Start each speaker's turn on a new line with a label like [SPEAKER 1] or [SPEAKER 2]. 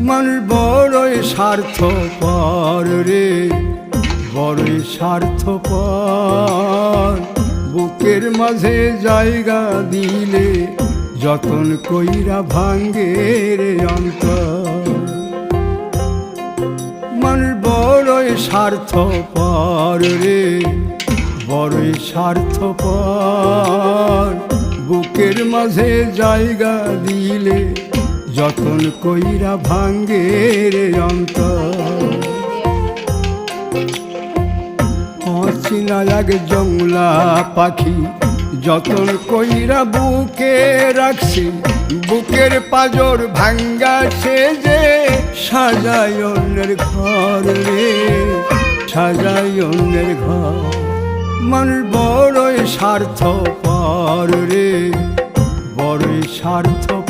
[SPEAKER 1] মানুষ বড়ই স্বার্থপর রে, বড়ই স্বার্থপর। বুকের মাঝে জায়গা দিলে যতন কইরা ভাঙ্গে রে অন্তর। মানুষ বড়ই স্বার্থপর রে, বড়ই স্বার্থপর। বুকের মাঝে জায়গা দিলে যতন কইরা ভাঙ্গে রে অন্তর। অচিনা এক জংলা পাখি যতন কইরা বুকে রাখছি, বুকের পাজর ভাঙ্গা সে যে সাজায় অন্যের ঘর রে, সাজায় অন্যের ঘর। মানুষ বড়ই স্বার্থপর রে, বড়ই স্বার্থপর।